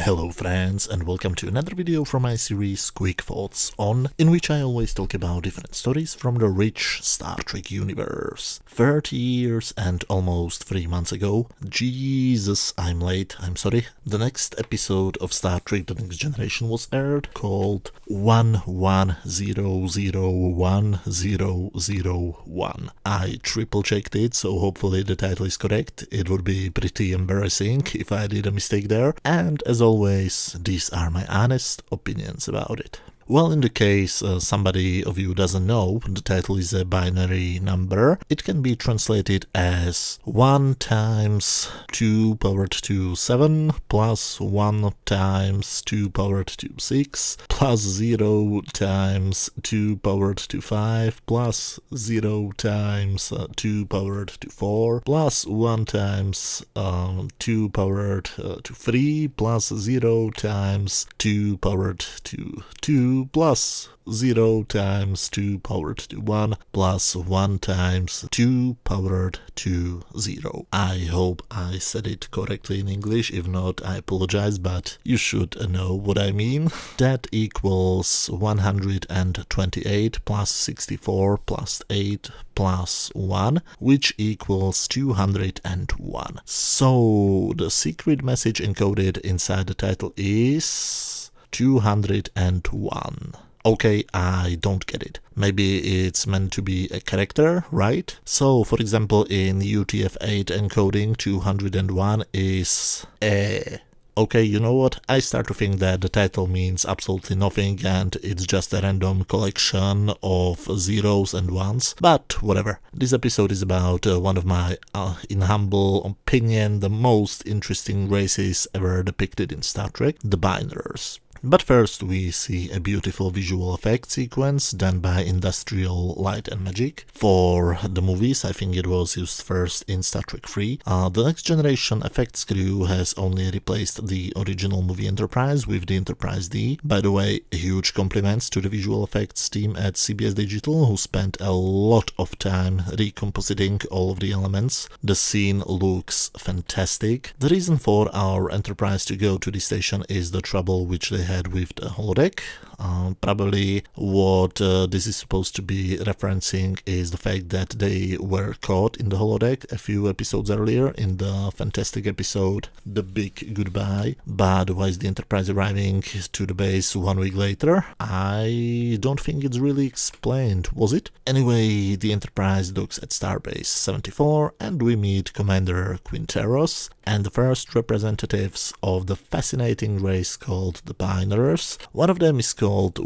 Hello friends, and welcome to another video from my series Quick Thoughts On, in which I always talk about different stories from the rich Star Trek universe. 30 years and almost 3 months ago, Jesus, I'm late, I'm sorry, the next episode of Star Trek The Next Generation was aired, called 11001001. I triple checked it, so hopefully the title is correct. It would be pretty embarrassing if I did a mistake there, and as always, these are my honest opinions about it. Well, in the case somebody of you doesn't know, the title is a binary number. It can be translated as 1 times 2 powered to 7 plus 1 times 2 powered to 6 plus 0 times 2 powered to 5 plus 0 times 2 powered to 4 plus 1 times 2 powered to 3 plus 0 times 2 powered to 2 plus 0 times 2 powered to 1 plus 1 times 2 powered to 0. I hope I said it correctly in English. If not, I apologize, but you should know what I mean. That equals 128 plus 64 plus 8 plus 1, which equals 201. So the secret message encoded inside the title is 201. Okay, I don't get it. Maybe it's meant to be a character, right? So, for example, in UTF-8 encoding, 201 is a... Okay, you know what? I start to think that the title means absolutely nothing and it's just a random collection of zeros and ones, but whatever. This episode is about one of my, in humble opinion, the most interesting races ever depicted in Star Trek, the Bynars. But first we see a beautiful visual effect sequence done by Industrial Light and Magic. For the movies, I think it was used first in Star Trek 3. The Next Generation effects crew has only replaced the original movie Enterprise with the Enterprise D. By the way, huge compliments to the visual effects team at CBS Digital, who spent a lot of time recompositing all of the elements. The scene looks fantastic. The reason for our Enterprise to go to the station is the trouble which they had with the holodeck. Probably what this is supposed to be referencing is the fact that they were caught in the holodeck a few episodes earlier in the fantastic episode The Big Goodbye. But why is the Enterprise arriving to the base 1 week later? I don't think it's really explained, was it? Anyway, the Enterprise docks at Starbase 74 and we meet Commander Quinteros and the first representatives of the fascinating race called the Bynars. One of them is called 10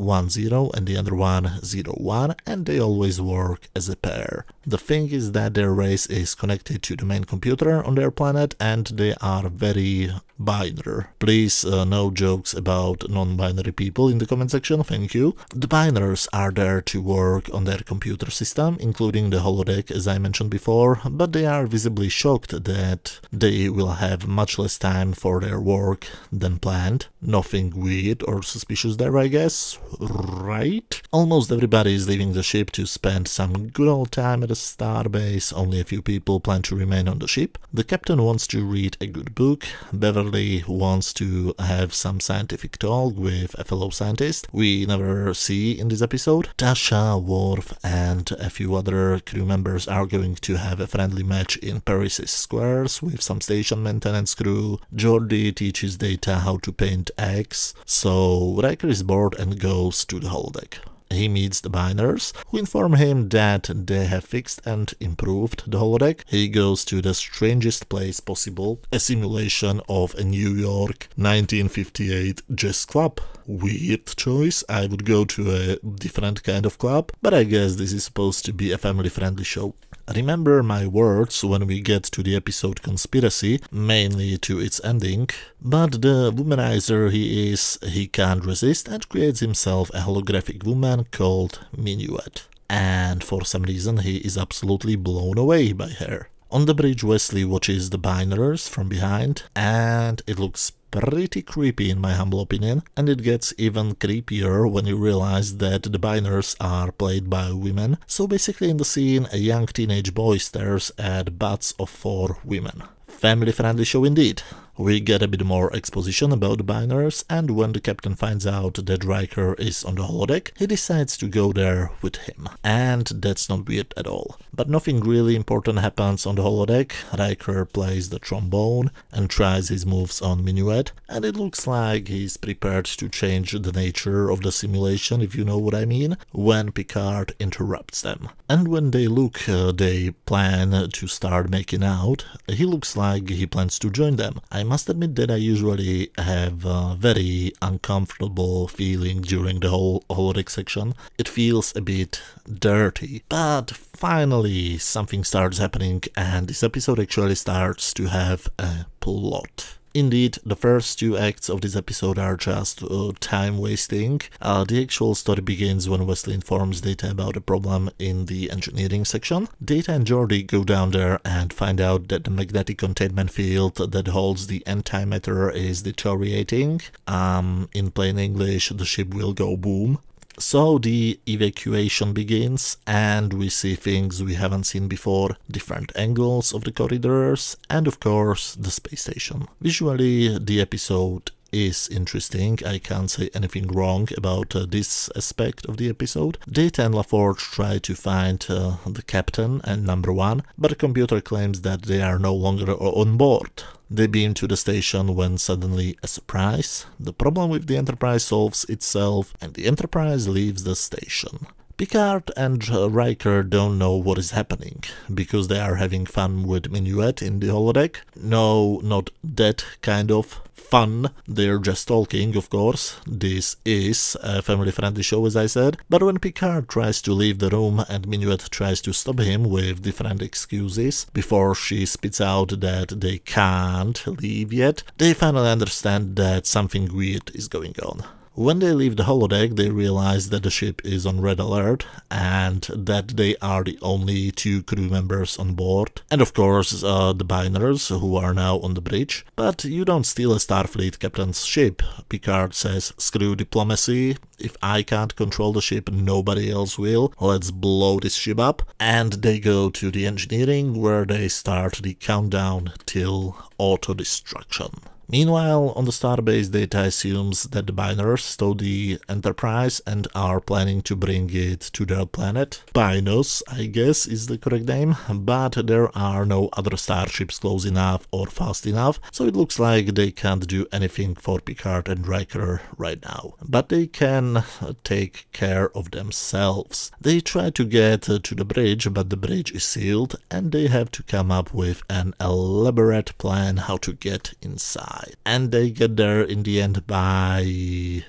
and the other one 01, and they always work as a pair. The thing is that their race is connected to the main computer on their planet and they are very Bynar. Please, no jokes about non-binary people in the comment section, thank you. The Bynars are there to work on their computer system, including the holodeck as I mentioned before, but they are visibly shocked that they will have much less time for their work than planned. Nothing weird or suspicious there, I guess, right? Almost everybody is leaving the ship to spend some good old time at the starbase. Only a few people plan to remain on the ship. The captain wants to read a good book. Beverly wants to have some scientific talk with a fellow scientist we never see in this episode. Tasha, Worf, and a few other crew members are going to have a friendly match in Paris' squares with some station maintenance crew. Geordi teaches Data how to paint eggs, so Riker is bored and goes to the holodeck. He meets the Bynars, who inform him that they have fixed and improved the holodeck. He goes to the strangest place possible, a simulation of a New York 1958 jazz club. Weird choice, I would go to a different kind of club, but I guess this is supposed to be a family-friendly show. Remember my words when we get to the episode Conspiracy, mainly to its ending, but the womanizer he can't resist and creates himself a holographic woman called Minuet. And for some reason he is absolutely blown away by her. On the bridge, Wesley watches the Bynars from behind, and it looks pretty creepy in my humble opinion, and it gets even creepier when you realize that the Bynars are played by women. So basically in the scene, a young teenage boy stares at butts of 4 women. Family-friendly show indeed. we get a bit more exposition about the Bynars, and when the captain finds out that Riker is on the holodeck, he decides to go there with him. And that's not weird at all. But nothing really important happens on the holodeck. Riker plays the trombone and tries his moves on Minuet, and it looks like he's prepared to change the nature of the simulation, if you know what I mean, when Picard interrupts them. And when they look, they plan to start making out. He looks like he plans to join them. I must admit that I usually have a very uncomfortable feeling during the whole holodeck section. It feels a bit dirty, but finally something starts happening, and this episode actually starts to have a plot. Indeed, the first 2 acts of this episode are just time wasting. The actual story begins when Wesley informs Data about a problem in the engineering section. Data and Geordi go down there and find out that the magnetic containment field that holds the antimatter is deteriorating. In plain English, the ship will go boom. So the evacuation begins, and we see things we haven't seen before, different angles of the corridors, and of course the space station. Visually, the episode is interesting. I can't say anything wrong about this aspect of the episode. Data and LaForge try to find the captain and number 1, but the computer claims that they are no longer on board. They beam to the station when suddenly a surprise. The problem with the Enterprise solves itself, and the Enterprise leaves the station. Picard and Riker don't know what is happening, because they are having fun with Minuet in the holodeck. No, not that kind of fun. They're just talking, of course. This is a family-friendly show, as I said. But when Picard tries to leave the room and Minuet tries to stop him with different excuses before she spits out that they can't leave yet, they finally understand that something weird is going on. When they leave the holodeck, they realize that the ship is on red alert and that they are the only 2 crew members on board. And of course, the Bynars, who are now on the bridge. But you don't steal a Starfleet captain's ship. Picard says, screw diplomacy. If I can't control the ship, nobody else will. Let's blow this ship up. And they go to the engineering, where they start the countdown till auto-destruction. Meanwhile, on the starbase, Data assumes that the Bynars stole the Enterprise and are planning to bring it to their planet. Bynos, I guess, is the correct name, but there are no other starships close enough or fast enough, so it looks like they can't do anything for Picard and Riker right now. But they can take care of themselves. They try to get to the bridge, but the bridge is sealed, and they have to come up with an elaborate plan how to get inside. And they get there in the end by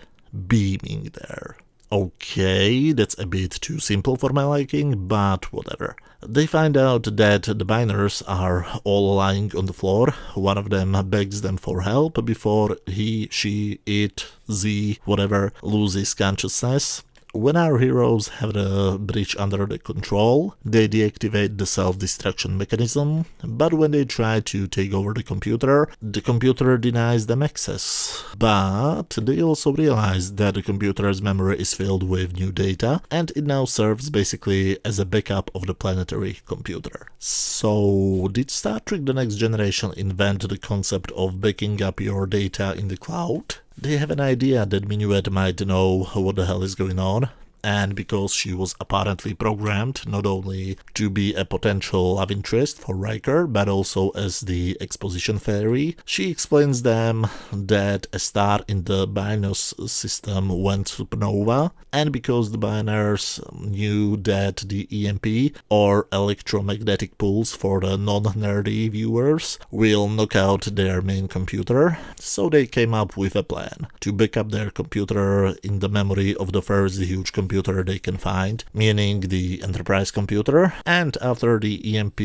beaming there. Okay, that's a bit too simple for my liking, but whatever. They find out that the Bynars are all lying on the floor. One of them begs them for help before he, she, it, Z, whatever, loses consciousness. When our heroes have the bridge under the control, they deactivate the self-destruction mechanism, but when they try to take over the computer denies them access. But they also realize that the computer's memory is filled with new data, and it now serves basically as a backup of the planetary computer. So, did Star Trek The Next Generation invent the concept of backing up your data in the cloud? They have an idea that Minuet might know what the hell is going on, and because she was apparently programmed not only to be a potential love interest for Riker, but also as the exposition fairy, she explains them that a star in the Bynos system went supernova, and because the Bynars knew that the EMP, or electromagnetic pulse for the non-nerdy viewers, will knock out their main computer, so they came up with a plan to back up their computer in the memory of the first huge computer they can find, meaning the Enterprise computer, and after the EMP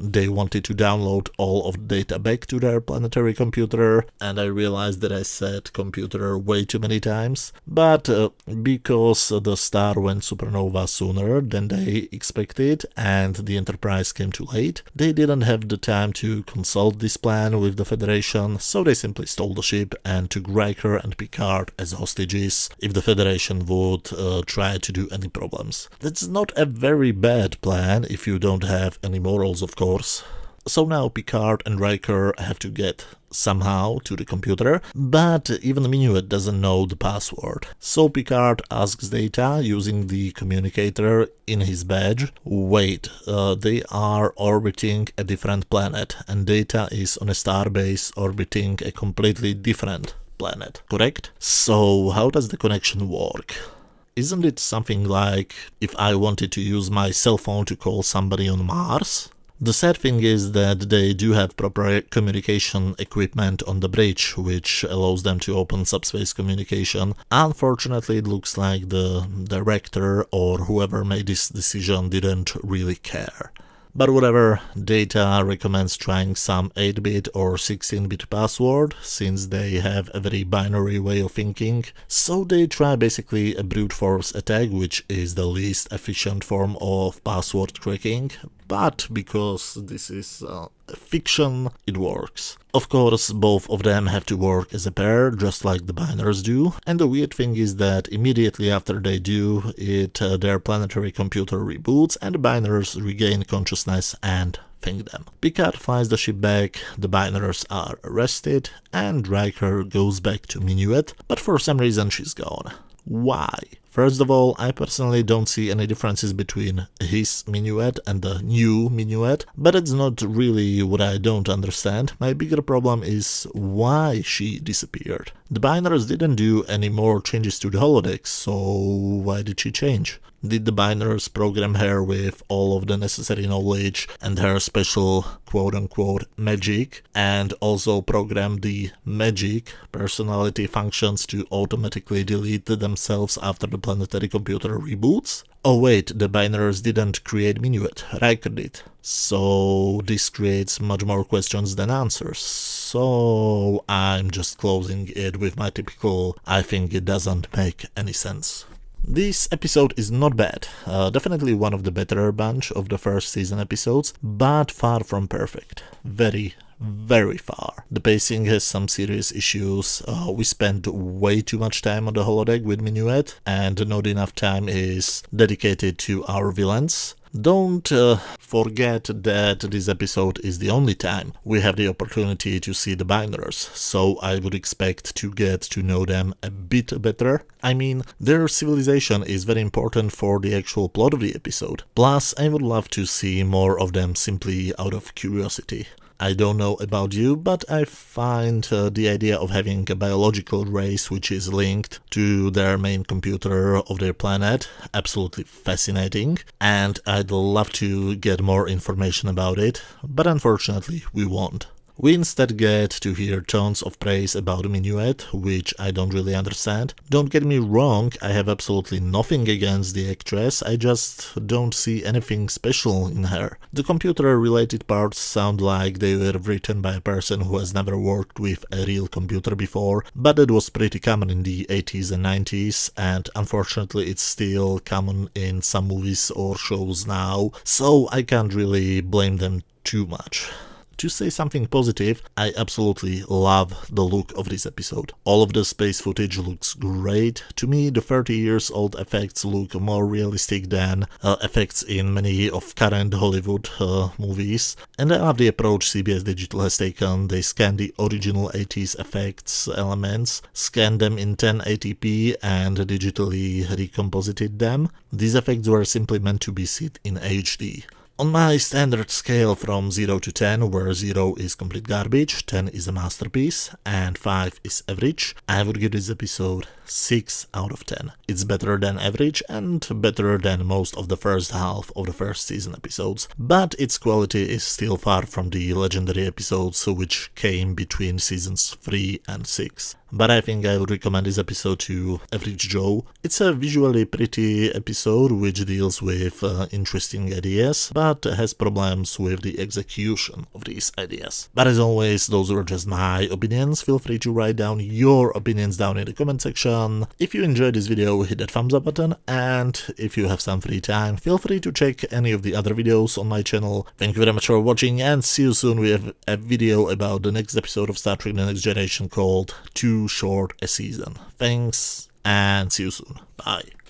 they wanted to download all of the data back to their planetary computer, and I realized that I said computer way too many times, but because the star went supernova sooner than they expected and the Enterprise came too late, they didn't have the time to consult this plan with the Federation, so they simply stole the ship and took Riker and Picard as hostages if the Federation would try to do any problems. That's not a very bad plan if you don't have any morals, of course. So now Picard and Riker have to get somehow to the computer, but even Minuet doesn't know the password. So Picard asks Data using the communicator in his badge. Wait, they are orbiting a different planet, and Data is on a starbase orbiting a completely different planet, correct? So how does the connection work? Isn't it something like if I wanted to use my cell phone to call somebody on Mars? The sad thing is that they do have proper communication equipment on the bridge, which allows them to open subspace communication. Unfortunately, it looks like the director or whoever made this decision didn't really care. But whatever, Data recommends trying some 8-bit or 16-bit password, since they have a very binary way of thinking. So they try basically a brute force attack, which is the least efficient form of password cracking. But because this is fiction, it works. Of course, both of them have to work as a pair, just like the Bynars do, and the weird thing is that immediately after they do it, their planetary computer reboots and the Bynars regain consciousness and thank them. Picard flies the ship back, the Bynars are arrested, and Riker goes back to Minuet, but for some reason she's gone. Why? First of all, I personally don't see any differences between his Minuet and the new Minuet, but it's not really what I don't understand. My bigger problem is why she disappeared. The Bynars didn't do any more changes to the holodeck, so why did she change? Did the Bynars program her with all of the necessary knowledge and her special quote-unquote magic, and also program the magic personality functions to automatically delete themselves after the planetary computer reboots? Oh wait, the Bynars didn't create Minuet, Riker did. So this creates much more questions than answers. So I'm just closing it with my typical I think it doesn't make any sense. This episode is not bad, definitely one of the better bunch of the first season episodes, but far from perfect. Very far. The pacing has some serious issues. We spent way too much time on the holodeck with Minuet, and not enough time is dedicated to our villains. Don't forget that this episode is the only time we have the opportunity to see the Bynars, so I would expect to get to know them a bit better. I mean, their civilization is very important for the actual plot of the episode. Plus, I would love to see more of them simply out of curiosity. I don't know about you, but I find the idea of having a biological race which is linked to their main computer of their planet absolutely fascinating, and I'd love to get more information about it, but unfortunately we won't. We instead get to hear tons of praise about Minuet, which I don't really understand. Don't get me wrong, I have absolutely nothing against the actress, I just don't see anything special in her. The computer-related parts sound like they were written by a person who has never worked with a real computer before, but it was pretty common in the 80s and 90s, and unfortunately it's still common in some movies or shows now, so I can't really blame them too much. To say something positive, I absolutely love the look of this episode. All of the space footage looks great. To me, the 30 years old effects look more realistic than effects in many of current Hollywood movies. And I love the approach CBS Digital has taken. They scan the original 80s effects elements, scan them in 1080p and digitally recomposited them. These effects were simply meant to be seen in HD. On my standard scale from 0 to 10, where 0 is complete garbage, 10 is a masterpiece, and 5 is average, I would give this episode 6 out of 10. It's better than average and better than most of the first half of the first season episodes, but its quality is still far from the legendary episodes which came between seasons 3 and 6. But I think I would recommend this episode to Average Joe. It's a visually pretty episode which deals with interesting ideas, but has problems with the execution of these ideas. But as always, those were just my opinions. Feel free to write down your opinions down in the comment section. If you enjoyed this video, hit that thumbs up button, and if you have some free time, feel free to check any of the other videos on my channel. Thank you very much for watching, and see you soon. We have a video about the next episode of Star Trek The Next Generation called Too Short a Season. Thanks, and see you soon. Bye.